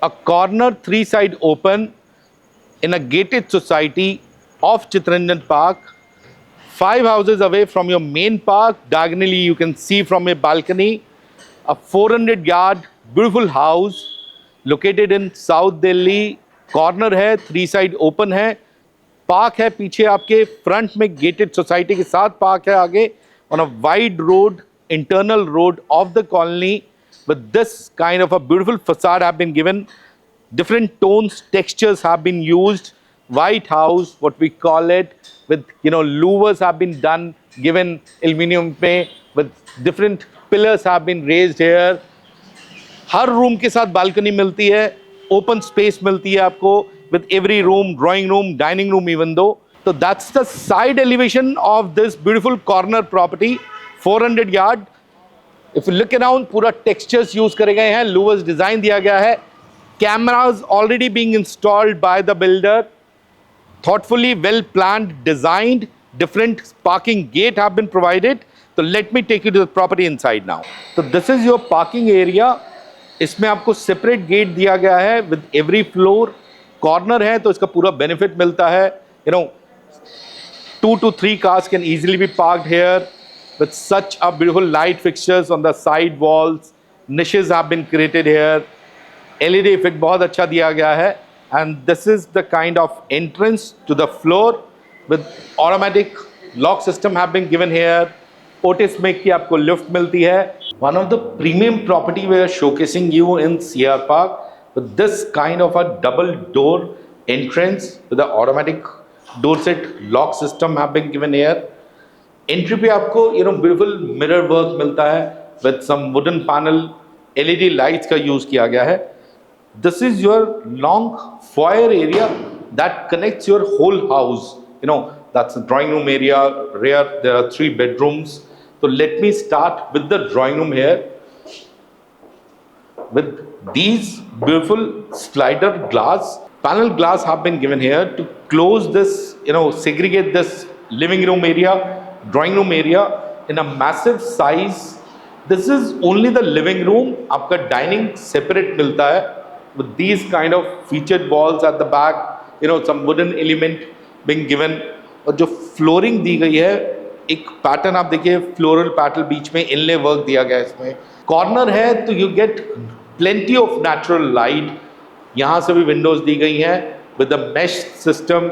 a corner three side open in a gated society of Chittaranjan Park, 5 houses away from your main park. Diagonally you can see from a balcony a 400-yard beautiful house located in South Delhi. Corner है, three side open है, park है पीछे आपके, front में gated society के साथ park है आगे, on a wide road, internal road of the colony. With this kind of a beautiful facade have been given, different tones, textures have been used. White house, what we call it, with louvers have been done, given aluminium पे, with different pillars have been raised here. Her room के साथ balcony मिलती है, open space मिलती है आपको, with every room, drawing room, dining room even though. So that's the side elevation of this beautiful corner property, 400 yard. If you look around, पूरा textures use करे गए हैं, louvers design दिया गया है, cameras already being installed by the builder, thoughtfully well planned, designed, different parking gate have been provided. So let me take you to the property inside now. So this is your parking area. इसमें आपको separate gate दिया गया है with every floor. Corner है तो इसका पूरा benefit मिलता है. 2 to 3 cars can easily be parked here with such a beautiful light fixtures on the side walls. Niches have been created here. LED effect बहुत अच्छा दिया गया है. And this is the kind of entrance to the floor with automatic lock system have been given here. Otis make की आपको lift मिलती है. One of the premium property we are showcasing you in CR Park with this kind of a double door entrance with the automatic door set lock system have been given here. Entry पे आपको beautiful mirror work मिलता है with some wooden panel, LED lights का use किया गया है. This is your long foyer area that connects your whole house. That's the drawing room area. Rear there are 3 bedrooms. So let me start with the drawing room here with these beautiful slider glass. Panel glass have been given here to close this, segregate this living room area, drawing room area in a massive size. This is only the living room. आपका dining separate मिलता है with these kind of featured walls at the back, some wooden element being given. और जो flooring दी गई है, एक pattern आप देखिए, फ्लोरल पैटर्न बीच में इनले वर्क दिया गया है. इसमें कॉर्नर है तो you get plenty of natural light. यहाँ से भी विंडोज दी गई हैं with the mesh system.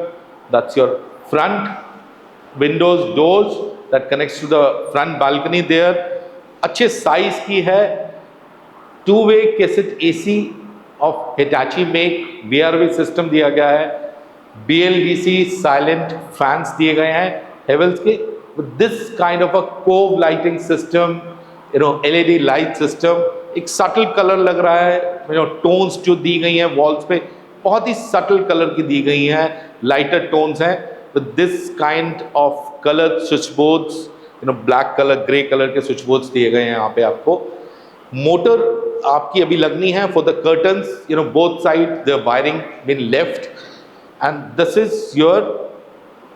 That's your front windows doors that connects to the front balcony there. अच्छे साइज की है. 2-way cassette AC of Hitachi make. VRV system दिया गया है. BLDC साइलेंट फैंस दिए गए हैं हेवल्स के. With this kind of a cove lighting system, LED light system, एक subtle color लग रहा है. tones जो दी गई हैं walls पे बहुत ही subtle color की दी गई हैं, lighter tones हैं. With this kind of colored switchboards, black color, grey color के switchboards दिए गए हैं यहाँ पे आपको. मोटर आपकी अभी लगनी है for the curtains. Both sides the wiring been left, and this is your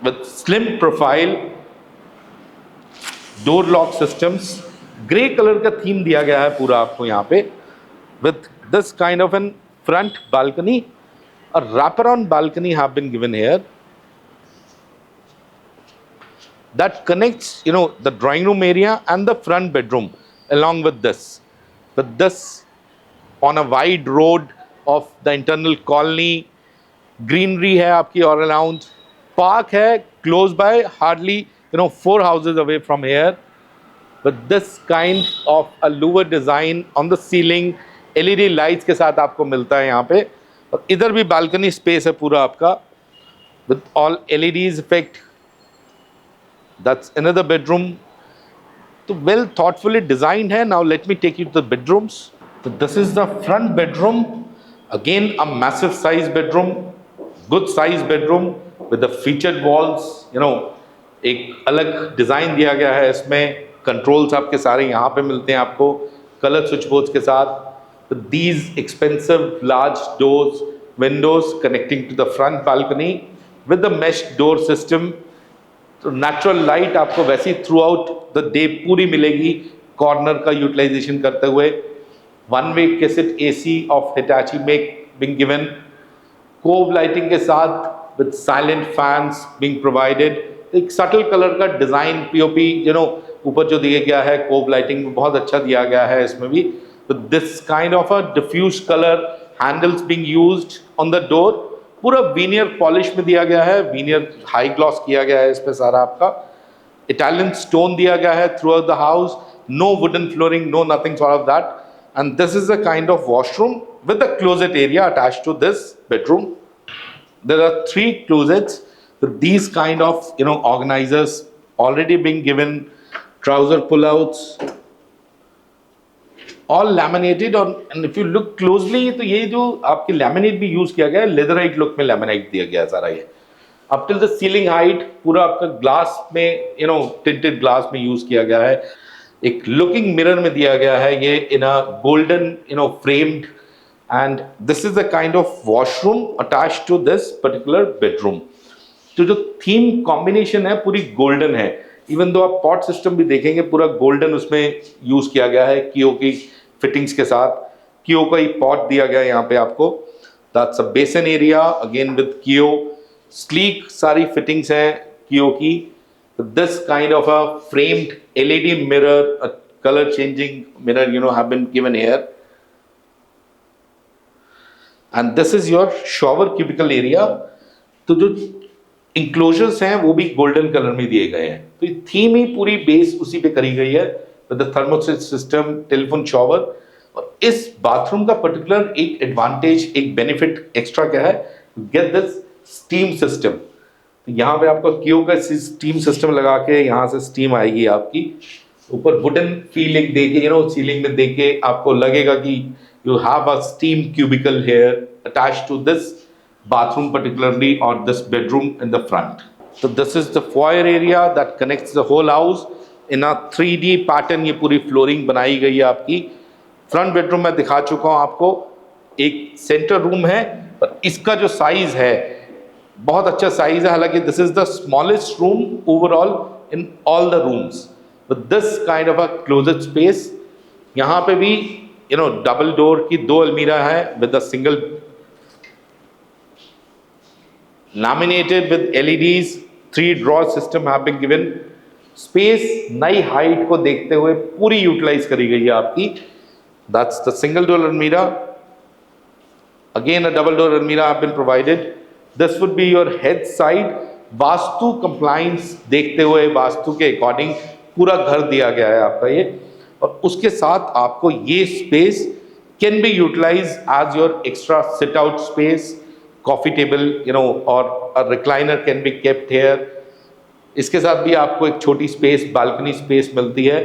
with slim profile door lock systems. Grey colour का थीम दिया गया है पूरा आपको यहाँ पे with this kind of an front balcony. A wraparound balcony have been given here that connects the drawing room area and the front bedroom along with this on a wide road of the internal colony. Greenery है आपकी all around. Park है close by, hardly 4 houses away from here. With this kind of a louver design on the ceiling, LED lights के साथ आपको मिलता है यहाँ पे. और इधर भी balcony space है पूरा आपका with all LEDs effect. That's another bedroom. तो well thoughtfully designed है. Now let me take you to the bedrooms. So this is the front bedroom. Again a massive size bedroom, good size bedroom with the featured walls. एक अलग design दिया गया है इसमें. Controls आपके सारे यहाँ पे मिलते हैं आपको कलर स्विच बोर्ड्स के साथ. These expensive large doors, windows connecting to the front balcony with the mesh door system. तो नेचुरल लाइट आपको वैसे ही थ्रू आउट द डे पूरी मिलेगी कॉर्नर का यूटिलाइजेशन करते हुए. 1-way cassette AC of Hitachi make being given, cove lighting के साथ with silent fans being provided, एक subtle color का design POP ऊपर जो दिया गया है cove lighting में बहुत अच्छा दिया गया है इसमें भी, with this kind of a diffuse color, handles being used on the door, पूरा veneer polish में दिया गया है, veneer high gloss किया गया है इस पे सारा आपका, Italian stone दिया गया है throughout the house, no wooden flooring, no nothing sort of that. And this is a kind of washroom with a closet area attached to this bedroom. There are 3 closets with these kind of organizers already being given, trouser pullouts, all laminated. And if you look closely तो ये जो आपके laminate भी use किया गया है, leatherite look में laminate दिया गया है सारा ये. Up till the ceiling height पूरा आपका glass में tinted glass में use किया गया है. एक looking mirror में दिया गया है ये in a golden framed, and this is the kind of washroom attached to this particular bedroom. तो जो theme combination है पूरी golden है, even though आप pot system भी देखेंगे पूरा golden उसमें use किया गया है कियो की fittings के साथ. कियो का ही pot दिया गया है यहाँ पे आपको. That's a basin area again with कियो, sleek सारी fittings हैं कियो की. This kind of a framed LED mirror, a color changing mirror have been given here. And this is your shower cubicle area. तो जो enclosures हैं वो भी golden color में दिए गए हैं. तो ये theme ही पूरी base उसी पे करी गई है with the thermostat system, telephone shower. और इस bathroom का particular एक advantage, एक benefit extra क्या है? Get this steam system. यहाँ पे आपको कियो का स्टीम सिस्टम लगा के यहाँ से स्टीम आएगी आपकी ऊपर. वुडन फीलिंग देके सीलिंग में देके आपको लगेगा कि you have a steam cubicle here attached to this bathroom particularly or this bedroom in the front. So this is the foyer area that connects the whole house in a 3D pattern. ये पूरी flooring बनाई गई है आपकी. Front bedroom में दिखा चुका हूँ आपको, एक सेंटर रूम है पर इसका जो साइज है बहुत अच्छा साइज है. हालांकि this is the smallest room overall in all the rooms with this kind of a closet space. यहाँ पे भी डबल डोर की 2 अलमीरा है with a single laminated with LEDs, 3 drawer system have been given. Space नई height को देखते हुए पूरी यूटिलाइज करी गई है आपकी. That's the single door almirah. Again a double door almirah have been provided. This would be your head side. Vastu compliance देखते हुए वास्तु के अकॉर्डिंग पूरा घर दिया गया है आपका ये. और उसके साथ आपको ये space can be utilized as your extra sit out space, coffee table or a recliner can be kept here. इसके साथ भी आपको एक छोटी स्पेस, बालकनी स्पेस मिलती है.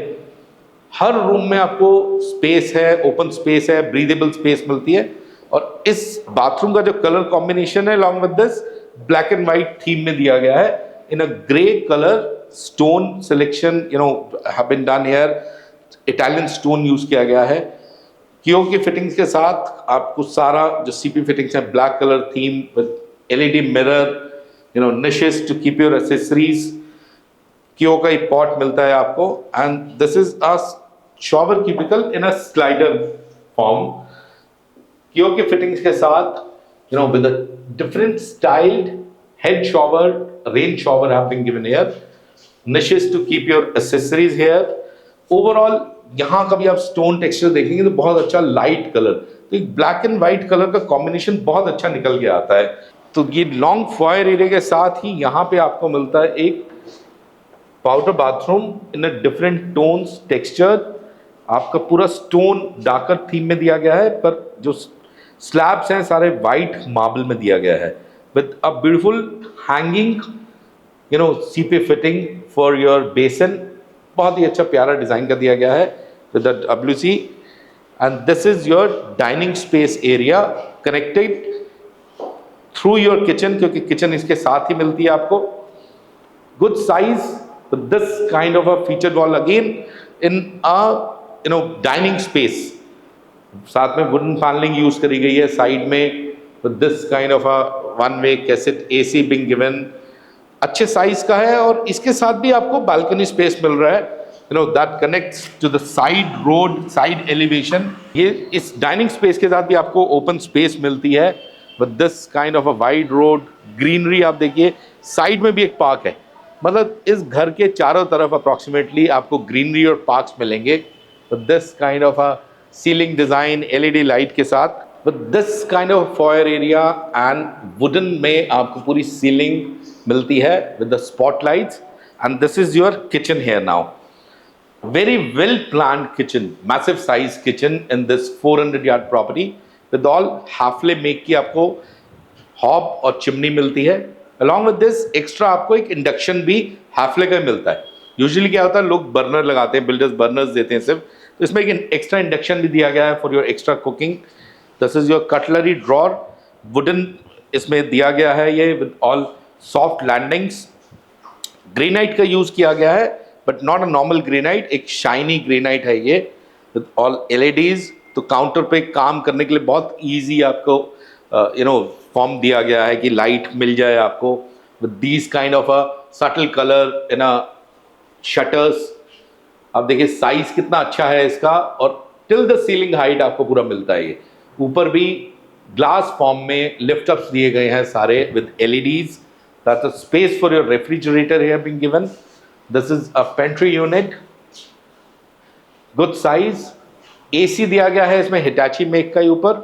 हर रूम में आपको स्पेस है, ओपन स्पेस है, ब्रीदेबल स्पेस मिलती है. और इस बाथरूम का जो कलर कॉम्बिनेशन है along with this black and white theme में दिया गया है in a grey colour. Stone selection have been done here. Italian stone use किया गया है. कियो की फिटिंग्स के साथ आपको सारा जो सीपी फिटिंग्स है black colour theme with LED mirror, niches to keep your accessories. Queo का ही पॉट मिलता है आपको. And this is a shower cubicle in a slider form. Queo के फिटिंग्स के साथ with a different styled head shower, rain shower have been given here. Niches to keep your accessories here. Overall यहाँ का भी आप stone texture देखेंगे तो बहुत अच्छा लाइट कलर, तो एक ब्लैक एंड व्हाइट कलर का कॉम्बिनेशन बहुत अच्छा निकल के आता है. तो ये लॉन्ग फॉयर एरिया के साथ ही यहाँ पे आपको मिलता है एक powder bathroom in a different tones texture. आपका पूरा स्टोन डार्कर थीम में दिया गया है पर जो स्लैब्स हैं सारे वाइट मार्बल में दिया गया है with a beautiful hanging CP fitting for your बेसन. बहुत ही अच्छा प्यारा डिजाइन का दिया गया है with the WC. And this is your dining space area connected through your kitchen, क्योंकि किचन इसके साथ ही मिलती है आपको. Good size with this kind of a feature wall again in a dining space. साथ में वुडन पैनलिंग यूज करी गई है साइड में with this kind of a one way cassette AC being given. अच्छे साइज का है और इसके साथ भी आपको बालकनी स्पेस मिल रहा है no that connects to the side road, side elevation. ये इस डाइनिंग स्पेस के साथ भी आपको ओपन स्पेस मिलती है with this kind of a wide road, greenery. आप देखिए साइड में भी एक पार्क है, मतलब इस घर के चारों तरफ अप्रॉक्सीमेटली आपको ग्रीनरी और पार्क्स मिलेंगे with this kind of a ceiling design, LED light के साथ, with this kind of foyer area and wooden में आपको पूरी सीलिंग मिलती है with the spotlights. And this is your kitchen here now, very well planned kitchen, massive size kitchen in this 400 yard property with all Hafele make की आपको hob और chimney मिलती है। along with this extra आपको एक induction भी Hafele का मिलता है। यूजुअली क्या होता है, लोग बर्नर लगाते हैं, बिल्डर्स बर्नर्स देते हैं सिर्फ, तो इसमें एक एक्स्ट्रा इंडक्शन भी दिया गया है for your extra cooking. This is your cutlery drawer, wooden इसमें दिया गया है ये with all soft landings. Granite का यूज किया गया है but not a normal granite, एक शाइनी ग्रेनाइट है ये विद ऑल एलईडीज। तो काउंटर पे काम करने के लिए बहुत इजी आपको फॉर्म दिया गया है कि लाइट मिल जाए आपको with these kind of a subtle colour in a shutters. आप देखिए साइज कितना अच्छा है इसका, और टिल द सीलिंग हाइट आपको पूरा मिलता है। ये ऊपर भी ग्लास फॉर्म में लिफ्ट अप्स दिए गए हैं सारे with LEDs. That's a space for your refrigerator here being given. This is a pantry unit, good size। AC दिया गया है इसमें हिटाची मेक का ही ऊपर।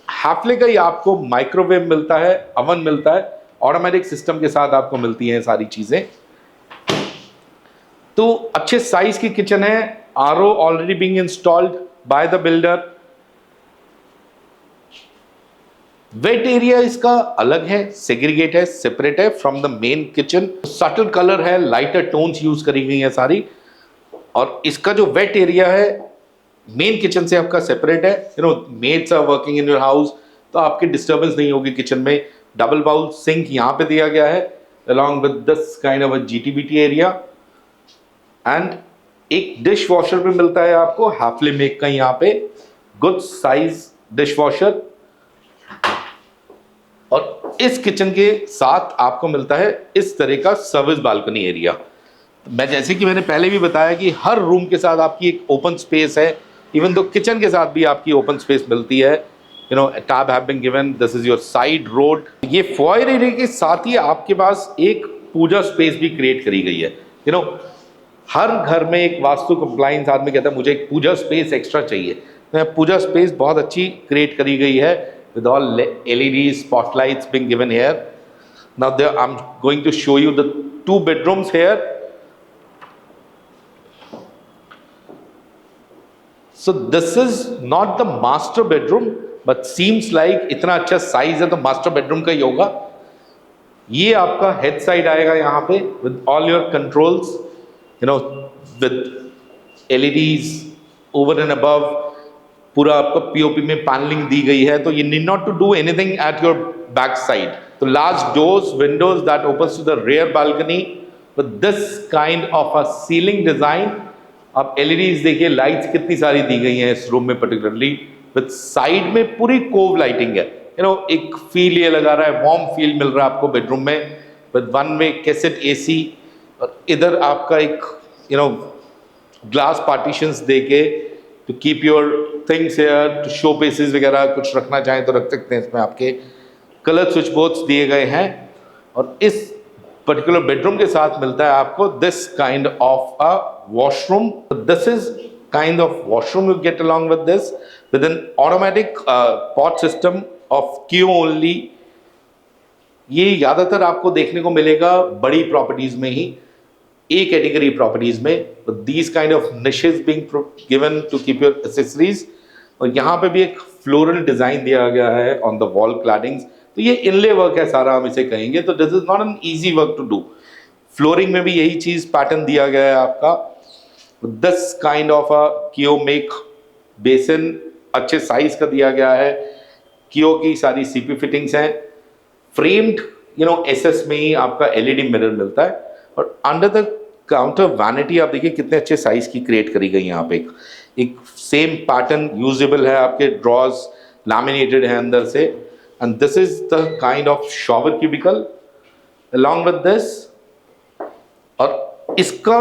Hafele का ही आपको माइक्रोवेव मिलता है, अवन मिलता है, ऑटोमेटिक सिस्टम के साथ आपको मिलती हैं सारी चीजें। तो अच्छे साइज की किचन है। RO already being installed by the builder. Wet area इसका अलग है, सेग्रीगेट है, सेपरेट है from the main kitchen. Subtle colour है, लाइटर टोन्स यूज करी गई हैं सारी, और इसका जो वेट एरिया है मेन किचन से आपका सेपरेट है। Maids are working in your house, तो आपकी डिस्टर्बेंस नहीं होगी किचन में। डबल बाउल सिंक यहाँ पे दिया गया है along with this kind of a जीटीबीटी एरिया, एंड एक डिश वॉशर भी मिलता है आपको Hafele मेक का यहाँ पे, गुड साइज डिश वॉशर। और इस किचन के साथ आपको मिलता है इस तरह का सर्विस बालकनी एरिया। मैं जैसे कि मैंने पहले भी बताया कि हर रूम के साथ आपकी एक ओपन स्पेस है, इवन तो किचन के साथ भी आपकी ओपन स्पेस मिलती है। Tab have been given, this is your side road. ये फॉयर एरिया के साथ ही आपके पास एक पूजा स्पेस भी क्रिएट करी गई है। हर घर में एक वास्तु कंप्लायंस आदमी कहता है मुझे एक पूजा स्पेस एक्स्ट्रा चाहिए, तो पूजा स्पेस बहुत अच्छी क्रिएट करी गई है with all LED spotlights being given here. Now I'm going to show you the 2 bedrooms here. So this is not the master bedroom, but seems like इतना अच्छा साइज है तो मास्टर बेडरूम का ही होगा। ये आपका हेड साइड आएगा यहाँ पे with all your controls, with LEDs over and above। पूरा आपको पीओपी में पैनलिंग दी गई है, तो you need not to do anything at your back side. तो large doors, windows that opens to the rear balcony with this kind of a ceiling design. आप LEDs देखिए, lights कितनी सारी दी गई हैं इस रूम में पर्टिकुलरली, विद साइड में पूरी कोव लाइटिंग है। एक फील ये लगा रहा है, वार्म फील मिल रहा है आपको बेडरूम में with one way cassette AC. और इधर आपका एक ग्लास पार्टीशंस देके to keep your things here, to show pieces वगैरह कुछ रखना चाहें तो रख सकते हैं। इसमें आपके कलर स्विच बोर्ड्स दिए गए हैं, और इस पर्टिकुलर बेडरूम के साथ मिलता है आपको this kind of a washroom. This is kind of washroom you get along with this, with N automatic pot system of Q only. ये ज्यादातर आपको देखने को मिलेगा बड़ी प्रॉपर्टीज में ही, A category प्रॉपर्टीज में, but these kind of niches being given to keep your accessories। और यहाँ पे भी एक फ्लोरल डिजाइन दिया गया है ऑन द वॉल क्लैडिंग्स। तो ये इनले वर्क है सारा, हम इसे कहेंगे। तो this is not an easy work to do. Flooring में भी यही चीज पैटर्न दिया गया है आपका, दिस काइंड ऑफ अ कियो मेक बेसिन, अच्छे साइज का दिया गया है। कियो की सारी सीपी फिटिंग्स हैं, फ्रेम्ड एसएस में ही आपका एलईडी मिरर मिलता है। और अंडर द काउंटर वैनिटी आप देखिए कितने अच्छे साइज की क्रिएट करी गई यहाँ पे। एक सेम पैटर्न यूजेबल है, आपके ड्रॉज लैमिनेटेड है अंदर से। And this is the kind of shower cubicle along with this. और इसका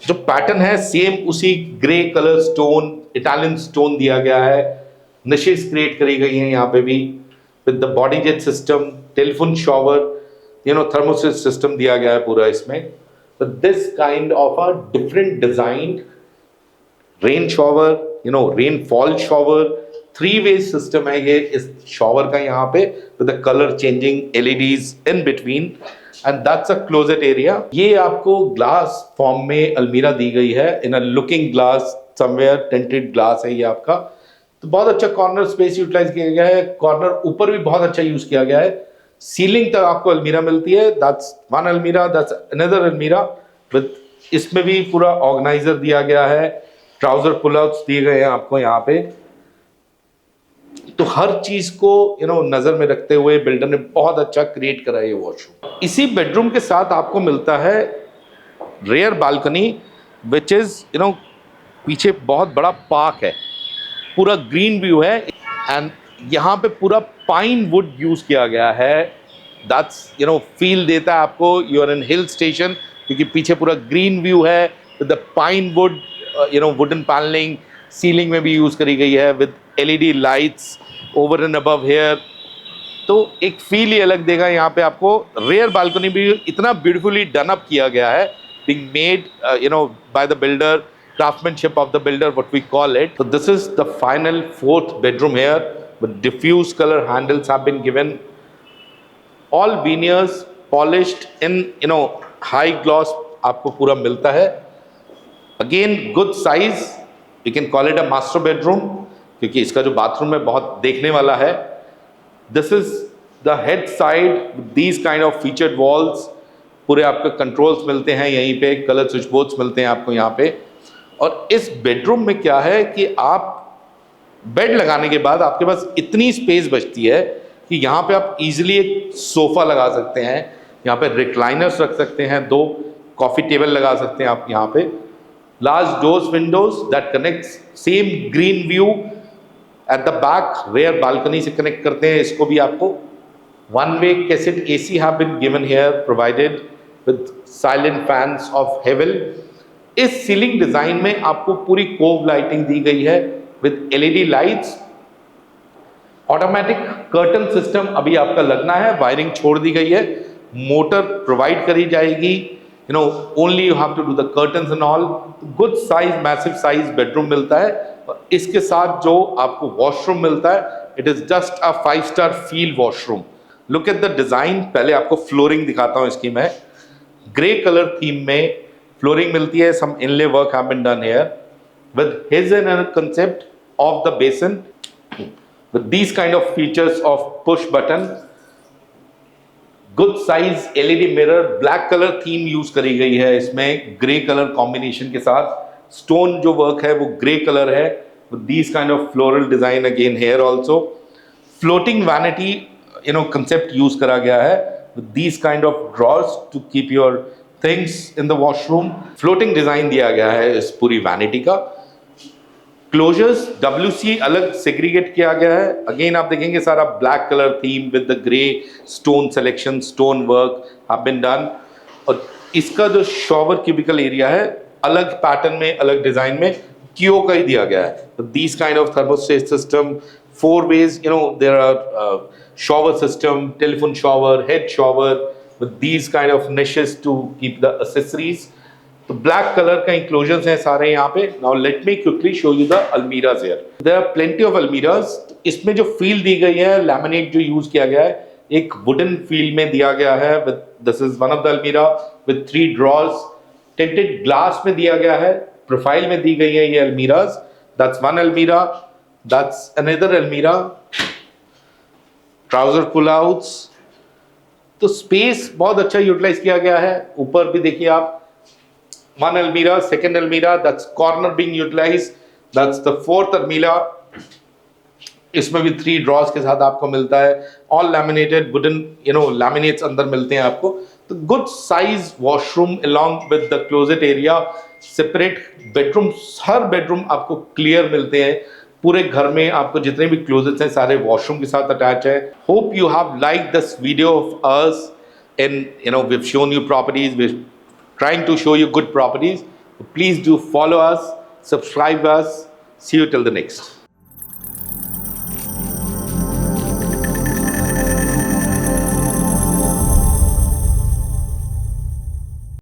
जो पैटर्न है सेम उसी grey colour stone, Italian stone दिया गया है, निशेस क्रिएट करी गई हैं यहाँ पे भी with the body jet system, telephone shower, thermostat system दिया गया है पूरा इसमें। तो this kind of a different design rain shower, rainfall shower, 3-वे सिस्टम है ये इस शॉवर का यहाँ पे with the colour changing LEDs in between, and that's a closet area. ये आपको ग्लास फॉर्म में अलमीरा दी गई है in a looking glass, somewhere tinted glass है ये आपका। तो बहुत अच्छा कॉर्नर स्पेस यूटिलाइज किया गया है, कॉर्नर ऊपर भी बहुत अच्छा यूज किया गया है। सीलिंग तक आपको अलमीरा मिलती है, दैट्स वन अलमीरा, दैट्स अनदर अलमीरा विद, इसमें भी पूरा ऑर्गेनाइजर दिया गया है, ट्राउजर पुल आउट्स दिए गए हैं आपको यहाँ पे। तो हर चीज को नजर में रखते हुए बिल्डर ने बहुत अच्छा क्रिएट करा है ये वॉशरूम। इसी बेडरूम के साथ आपको मिलता है रेयर बालकनी विच इज पीछे बहुत बड़ा पार्क है, पूरा ग्रीन व्यू है, एंड यहाँ पे पूरा पाइन वुड यूज किया गया है। दैट्स फील देता है आपको you are in hill station, क्योंकि पीछे पूरा ग्रीन व्यू है with the pine wood, wooden panelling ceiling में भी यूज करी गई है with LED lights over and above here. तो एक फील ही अलग देगा यहाँ पे आपको। रेयर बालकनी भी इतना ब्यूटीफुली डन अप किया गया है, being made by the builder, craftsmanship of the builder, what we call it. So this is the final 4th bedroom here, with diffuse color handles have been given, all veneers polished in high gloss आपको पूरा मिलता है। Again good size, we can call it a master bedroom, क्योंकि इसका जो bathroom है बहुत देखने वाला है। This is the head side with these kind of featured walls, पूरे आपके कंट्रोल्स मिलते हैं यहीं पे, कलर स्विच बोर्ड्स मिलते हैं आपको यहाँ पे। और इस बेडरूम में क्या है कि आप बेड लगाने के बाद आपके पास इतनी स्पेस बचती है कि यहाँ पे आप इजीली एक सोफा लगा सकते हैं, यहाँ पे रिक्लाइनर्स रख सकते हैं, 2 कॉफी टेबल लगा सकते हैं आप यहाँ पे। Large doors, windows that connects same green view at the back, rear balcony से कनेक्ट करते हैं इसको भी आपको। One-way cassette AC have been given here, provided with silent fans of Hevel. इस सीलिंग डिजाइन में आपको पूरी कोव लाइटिंग दी गई है with LED lights. Automatic curtain system अभी आपका लगना है, वायरिंग छोड़ दी गई है, मोटर प्रोवाइड करी जाएगी, only you have to do the curtains and all. Good size, massive size bedroom मिलता है, और इसके साथ जो आपको वॉशरूम मिलता है, it is just a 5-star feel washroom. Look at the design. पहले आपको फ्लोरिंग दिखाता हूं इसकी मैं। ग्रे कलर थीम में फ्लोरिंग मिलती है, some inlay work have been done here with his and concept of the basin with these kind of features of push button, good size LED mirror, black color theme use करी गई है इसमें grey colour combination के साथ। Stone जो work है वो grey colour है with these kind of floral design again here also. Floating vanity concept use करा गया है with these kind of drawers to keep your things in the washroom. Floating design दिया गया है इस पूरी vanity का। क्लोजर्स WC अलग सेग्रीगेट किया गया है। अगेन आप देखेंगे सारा black colour theme with the grey stone selection, stone work have been done. और इसका जो शॉवर क्यूबिकल एरिया है अलग पैटर्न में, अलग डिजाइन में क्यू का ही दिया गया है। These kind of thermostat system, 4 ways, there are shower system, telephone shower, head shower with these kind of niches to keep the accessories. तो ब्लैक कलर का इंक्लोजर्स हैं सारे यहाँ पे। Now let me quickly show you the अलमीराज here. There are plenty of अलमीराज। इसमें जो फील दी गई है, लैमिनेट जो यूज किया गया है, एक वुडन फील में दिया गया है। This is one of the अलमीरा विद 3 ड्रॉर्स। टिंटेड ग्लास में दिया गया है, प्रोफाइल में दी गई है ये अलमीराज। दैट्स वन अलमीरा, दैट्स अनदर अलमीरा। ट्राउजर पुल आउट्स। तो स्पेस बहुत अच्छा यूटिलाइज किया गया है। ऊपर भी देखिए आप, one almirah, second almirah, that's corner being utilized, that's the 4th almirah. इसमें भी 3 ड्रॉर्स के साथ आपको मिलता है, all laminated wooden, laminates अंदर मिलते हैं आपको। तो good size washroom along with the closet area, separate bedroom, her bedroom आपको क्लियर मिलते हैं। पूरे घर में आपको जितने भी क्लोजेट्स हैं सारे वॉशरूम के साथ अटैच है। Hope you have like this video of us, and we've shown you properties, we're trying to show you good properties. Please do follow us, subscribe us. See you till the next.